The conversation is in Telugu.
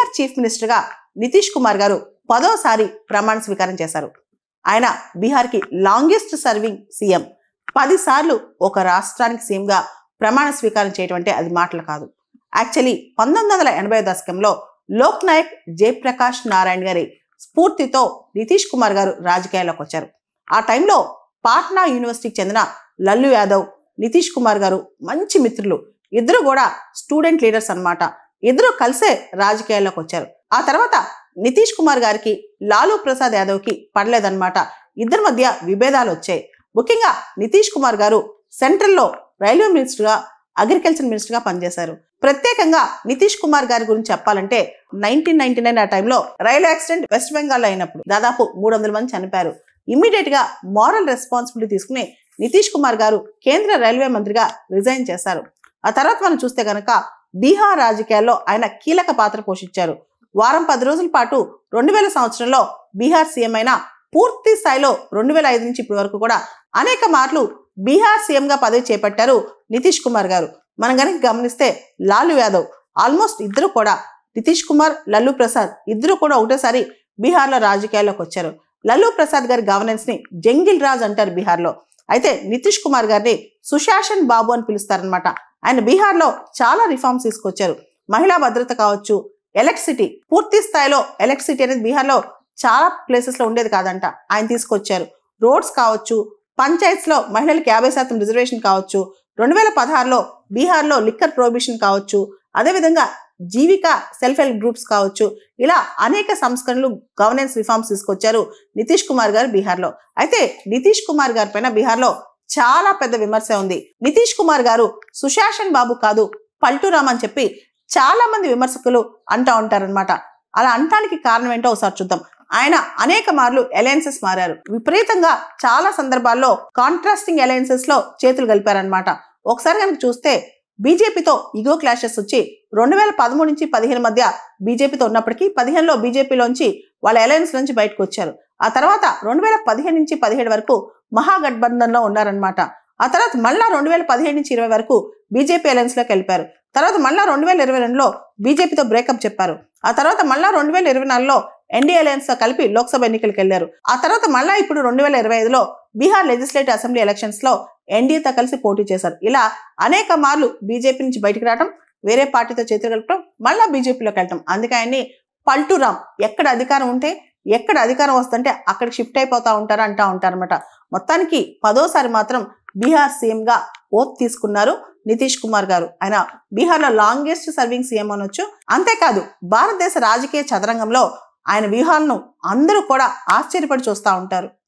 బీహార్ చీఫ్ మినిస్టర్ గా నితీష్ కుమార్ గారు 10వ సారి ప్రమాణ స్వీకారం చేశారు. ఆయన బీహార్ కి లాంగెస్ట్ సర్వింగ్ సీఎం. 10 సార్లు ఒక రాష్ట్రానికి సీఎం గా ప్రమాణ స్వీకారం చేయడం అంటే అది మాటలు కాదు. యాక్చువల్లీ 1980 దశకంలో లోక్ నాయక్ జయప్రకాష్ నారాయణ గారి స్ఫూర్తితో నితీష్ కుమార్ గారు రాజకీయాల్లోకి వచ్చారు. ఆ టైంలో పాట్నా యూనివర్సిటీకి చెందిన లల్లు యాదవ్, నితీష్ కుమార్ గారు మంచి మిత్రులు. ఇద్దరు కూడా స్టూడెంట్ లీడర్స్ అన్నమాట. ఇద్దరు కలిసే రాజకీయాల్లోకి వచ్చారు. ఆ తర్వాత నితీష్ కుమార్ గారికి లాలూ ప్రసాద్ యాదవ్ కి పడలేదన్నమాట. ఇద్దరి మధ్య విభేదాలు వచ్చాయి. ముఖ్యంగా నితీష్ కుమార్ గారు సెంట్రల్లో రైల్వే మినిస్టర్ గా, అగ్రికల్చర్ మినిస్టర్ గా పనిచేశారు. ప్రత్యేకంగా నితీష్ కుమార్ గారి గురించి చెప్పాలంటే 1999 ఆ టైంలో రైలు యాక్సిడెంట్ వెస్ట్ బెంగాల్ అయినప్పుడు దాదాపు 300 మంది చనిపోయారు. ఇమ్మీడియట్ గా మారల్ రెస్పాన్సిబిలిటీ తీసుకుని నితీష్ కుమార్ గారు కేంద్ర రైల్వే మంత్రిగా రిజైన్ చేశారు. ఆ తర్వాత మనం చూస్తే కనుక బీహార్ రాజకీయాల్లో ఆయన కీలక పాత్ర పోషించారు. వారం 10 రోజుల పాటు 2000 సంవత్సరంలో బీహార్ సీఎం అయిన పూర్తి స్థాయిలో 2005 నుంచి ఇప్పటి వరకు కూడా అనేక మార్లు బీహార్ సీఎం గా పదవి చేపట్టారు నితీష్ కుమార్ గారు. మనం కనుక గమనిస్తే లాలూ యాదవ్ ఆల్మోస్ట్ ఇద్దరు కూడా, నితీష్ కుమార్, లల్లు ప్రసాద్ ఇద్దరు కూడా ఒకటేసారి బీహార్లో రాజకీయాల్లోకి వచ్చారు. లల్లు ప్రసాద్ గారి గవర్నెన్స్ ని జంగిల్ రాజ్ అంటారు బీహార్లో. అయితే నితీష్ కుమార్ గారిని సుశాసన్ బాబు అని పిలుస్తారనమాట. ఆయన బీహార్లో చాలా రిఫార్మ్స్ తీసుకొచ్చారు. మహిళా భద్రత కావచ్చు, ఎలక్ట్రిసిటీ, పూర్తి స్థాయిలో ఎలక్ట్రిసిటీ అనేది బీహార్లో చాలా ప్లేసెస్ లో ఉండేది కాదంట, ఆయన తీసుకొచ్చారు. రోడ్స్ కావచ్చు, పంచాయత్స్ లో మహిళలకు 50% రిజర్వేషన్ కావచ్చు, 2016లో బీహార్లో లిక్కర్ ప్రొహిబిషన్ కావచ్చు, అదేవిధంగా జీవిక సెల్ఫ్ హెల్ప్ గ్రూప్స్ కావచ్చు, ఇలా అనేక సంస్కరణలు, గవర్నెన్స్ రిఫార్మ్స్ తీసుకొచ్చారు నితీష్ కుమార్ గారు బీహార్లో. అయితే నితీష్ కుమార్ గారి పైన బీహార్లో చాలా పెద్ద విమర్శ ఉంది. నితీష్ కుమార్ గారు సుశాసన్ బాబు కాదు, పల్టూరామ్ అని చెప్పి చాలా మంది విమర్శకులు అంటూ ఉంటారనమాట. అలా అంటానికి కారణం ఏంటో ఒకసారి చూద్దాం. ఆయన అనేక మార్లు అలయన్సెస్ మారారు. విపరీతంగా చాలా సందర్భాల్లో కాంట్రాస్టింగ్ అలయన్సెస్ లో చేతులు కలిపారనమాట. ఒకసారి కనుక చూస్తే బీజేపీతో ఇగో క్లాషెస్ వచ్చి 2013 నుంచి 15 మధ్య బీజేపీతో ఉన్నప్పటికీ 15లో బీజేపీలోంచి వాళ్ళ అలయన్స్ నుంచి బయటకు వచ్చారు. ఆ తర్వాత 2015 నుంచి 17 వరకు మహాగఠబంధన్ లో ఉన్నారనమాట. ఆ తర్వాత మళ్ళా 2017 నుంచి 20 వరకు బీజేపీ అలయన్స్ లోకి వెళ్ళిపారు. తర్వాత మళ్ళా 2022లో బీజేపీతో బ్రేకప్ చెప్పారు. ఆ తర్వాత మళ్ళా 2024లో ఎన్డీఏ అలయన్స్ తో కలిపి లోక్సభ ఎన్నికలకు వెళ్లారు. ఆ తర్వాత మళ్ళా ఇప్పుడు 2025లో బీహార్ లెజిస్లేటివ్ అసెంబ్లీ ఎలక్షన్స్ లో ఎన్డీఏతో కలిసి పోటీ చేశారు. ఇలా అనేక మార్లు బీజేపీ నుంచి బయటకు రావడం, వేరే పార్టీతో చేతులు కలపడం, మళ్ళా బీజేపీలోకి వెళ్ళటం. అందుకే ఆయన్ని పల్టూరామ్, ఎక్కడ అధికారం ఉంటే, ఎక్కడ అధికారం వస్తుంటే అక్కడికి షిఫ్ట్ అయిపోతా ఉంటారు అంటా ఉంటారన్నమాట. మొత్తానికి 10వ సారి మాత్రం బీహార్ సీఎం గా ఓత్ తీసుకున్నారు నితీష్ కుమార్ గారు. ఆయన బీహార్లో లాంగెస్ట్ సర్వింగ్ సీఎం అనొచ్చు. అంతేకాదు భారతదేశ రాజకీయ చదరంగంలో ఆయన వ్యూహాలను అందరూ కూడా ఆశ్చర్యపడి చూస్తూ ఉంటారు.